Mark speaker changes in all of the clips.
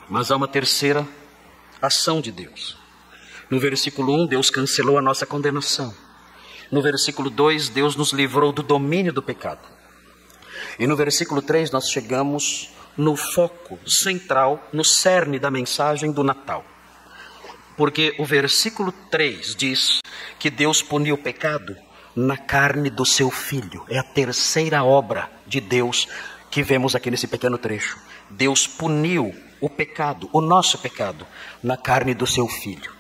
Speaker 1: Mas há uma terceira ação de Deus. No versículo 1, Deus cancelou a nossa condenação. No versículo 2, Deus nos livrou do domínio do pecado. E no versículo 3, nós chegamos no foco central, no cerne da mensagem do Natal. Porque o versículo 3 diz que Deus puniu o pecado na carne do seu Filho. É a terceira obra de Deus que vemos aqui nesse pequeno trecho. Deus puniu o pecado, o nosso pecado, na carne do seu Filho.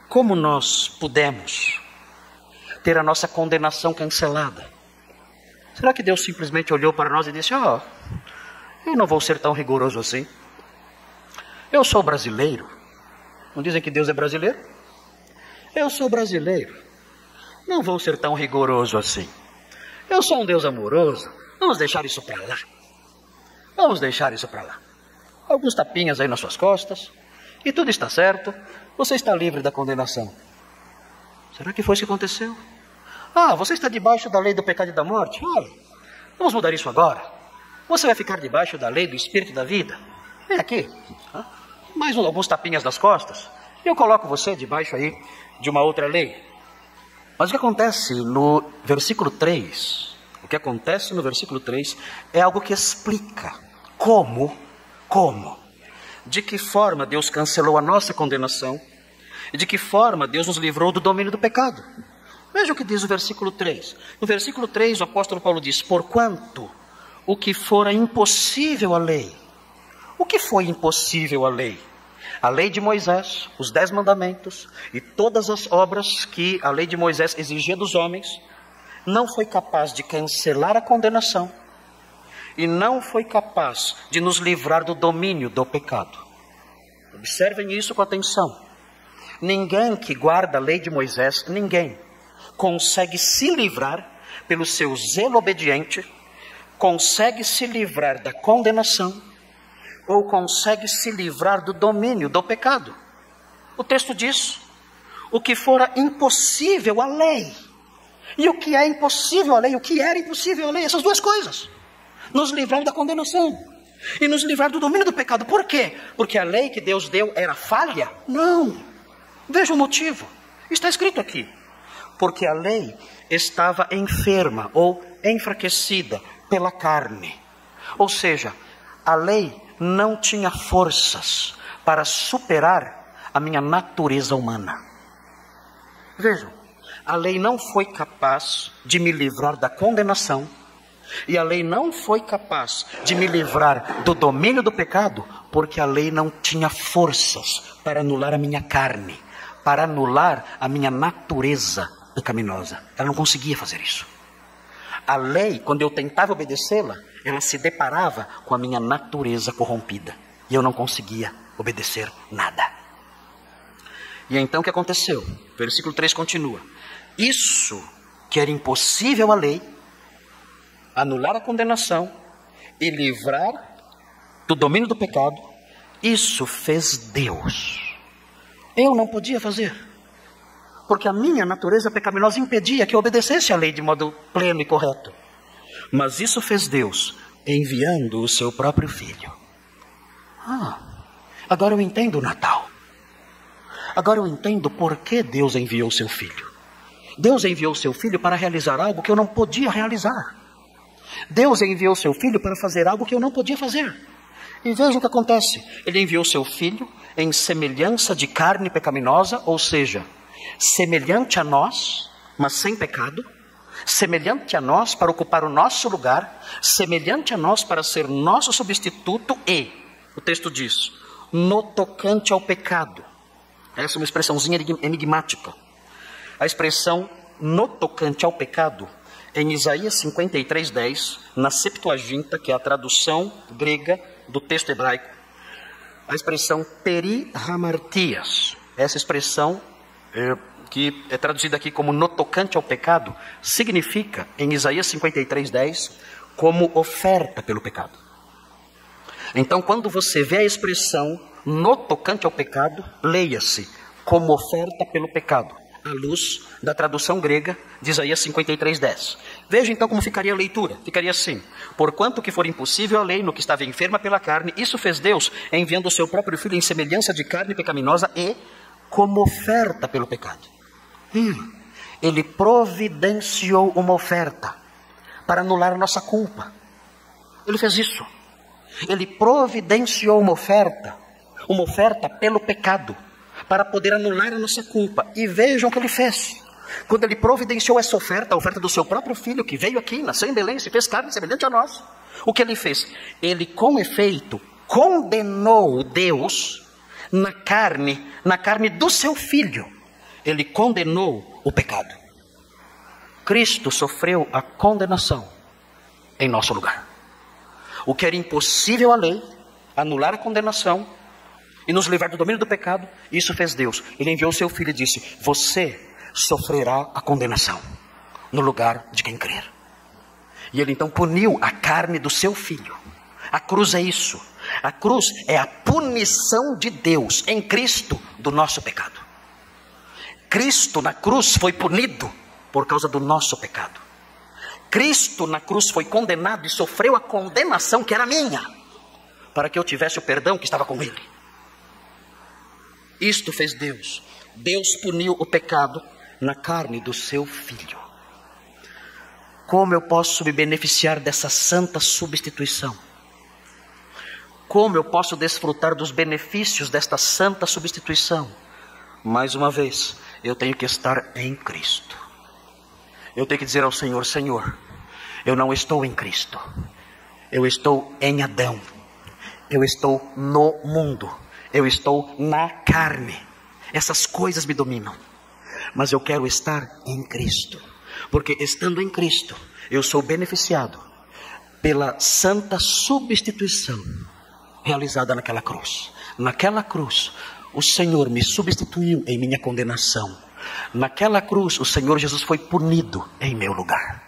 Speaker 1: Como nós pudemos ter a nossa condenação cancelada? Será que Deus simplesmente olhou para nós e disse: eu não vou ser tão rigoroso assim. Eu sou brasileiro. Não dizem que Deus é brasileiro? Eu sou brasileiro. Não vou ser tão rigoroso assim. Eu sou um Deus amoroso. Vamos deixar isso para lá. Vamos deixar isso para lá. Alguns tapinhas aí nas suas costas. E tudo está certo. Você está livre da condenação. Será que foi isso que aconteceu? Você está debaixo da lei do pecado e da morte? Olha, vamos mudar isso agora. Você vai ficar debaixo da lei do espírito da vida. Vem aqui. Mais alguns tapinhas nas costas. E eu coloco você debaixo aí de uma outra lei. Mas o que acontece no versículo 3? O que acontece no versículo 3 é algo que explica como, de que forma Deus cancelou a nossa condenação e de que forma Deus nos livrou do domínio do pecado. Veja o que diz o versículo 3. No versículo 3, o apóstolo Paulo diz: porquanto o que fora impossível à lei. O que foi impossível à lei? A lei de Moisés, os 10 mandamentos e todas as obras que a lei de Moisés exigia dos homens, não foi capaz de cancelar a condenação e não foi capaz de nos livrar do domínio do pecado. Observem isso com atenção. Ninguém que guarda a lei de Moisés, ninguém consegue se livrar pelo seu zelo obediente, consegue se livrar da condenação ou consegue se livrar do domínio do pecado. O texto diz: o que fora impossível à lei. E o que é impossível à lei? O que era impossível à lei? Essas duas coisas. Nos livrar da condenação e nos livrar do domínio do pecado. Por quê? Porque a lei que Deus deu era falha? Não. Veja o motivo. Está escrito aqui. Porque a lei estava enferma ou enfraquecida pela carne. Ou seja, a lei não tinha forças para superar a minha natureza humana. Vejam, a lei não foi capaz de me livrar da condenação e a lei não foi capaz de me livrar do domínio do pecado, porque a lei não tinha forças para anular a minha carne, para anular a minha natureza pecaminosa. Ela não conseguia fazer isso. A lei, quando eu tentava obedecê-la, ela se deparava com a minha natureza corrompida. E eu não conseguia obedecer nada. E então o que aconteceu? Versículo 3 continua. Isso que era impossível à lei, anular a condenação e livrar do domínio do pecado, isso fez Deus. Eu não podia fazer. Porque a minha natureza pecaminosa impedia que eu obedecesse a lei de modo pleno e correto. Mas isso fez Deus, enviando o seu próprio Filho. Agora eu entendo o Natal. Agora eu entendo por que Deus enviou o seu Filho. Deus enviou o seu Filho para realizar algo que eu não podia realizar. Deus enviou o seu Filho para fazer algo que eu não podia fazer. E veja o que acontece. Ele enviou o seu Filho em semelhança de carne pecaminosa, ou seja, semelhante a nós, mas sem pecado. Semelhante a nós para ocupar o nosso lugar, semelhante a nós para ser nosso substituto e, o texto diz, no tocante ao pecado. Essa é uma expressãozinha enigmática. A expressão no tocante ao pecado, em Isaías 53:10, na Septuaginta, que é a tradução grega do texto hebraico, a expressão peri hamartias, essa expressão que é traduzida aqui como no tocante ao pecado, significa, em Isaías 53:10, como oferta pelo pecado. Então, quando você vê a expressão no tocante ao pecado, leia-se como oferta pelo pecado. à luz da tradução grega de Isaías 53:10. Veja então como ficaria a leitura. Ficaria assim: porquanto que for impossível a lei no que estava enferma pela carne, isso fez Deus, enviando o seu próprio Filho em semelhança de carne pecaminosa e como oferta pelo pecado. Ele providenciou uma oferta para anular a nossa culpa. Ele fez isso. Ele providenciou uma oferta pelo pecado, para poder anular a nossa culpa. E vejam o que ele fez. Quando ele providenciou essa oferta, a oferta do seu próprio Filho, que veio aqui, nasceu em Belém, se fez carne semelhante a nós. O que ele fez? Ele, com efeito, condenou Deus na carne do seu Filho. Ele condenou o pecado. Cristo sofreu a condenação em nosso lugar. O que era impossível à lei, anular a condenação e nos livrar do domínio do pecado, isso fez Deus. Ele enviou o seu Filho e disse: você sofrerá a condenação no lugar de quem crer. E ele então puniu a carne do seu Filho. A cruz é isso. A cruz é a punição de Deus em Cristo do nosso pecado. Cristo na cruz foi punido por causa do nosso pecado. Cristo na cruz foi condenado e sofreu a condenação que era minha, para que eu tivesse o perdão que estava com ele. Isto fez Deus. Deus puniu o pecado na carne do seu Filho. Como eu posso me beneficiar dessa santa substituição? Como eu posso desfrutar dos benefícios desta santa substituição? Mais uma vez, eu tenho que estar em Cristo. Eu tenho que dizer ao Senhor: Senhor, eu não estou em Cristo. Eu estou em Adão. Eu estou no mundo. Eu estou na carne. Essas coisas me dominam. Mas eu quero estar em Cristo. Porque estando em Cristo, eu sou beneficiado pela santa substituição realizada naquela cruz. Naquela cruz, o Senhor me substituiu em minha condenação. Naquela cruz, o Senhor Jesus foi punido em meu lugar.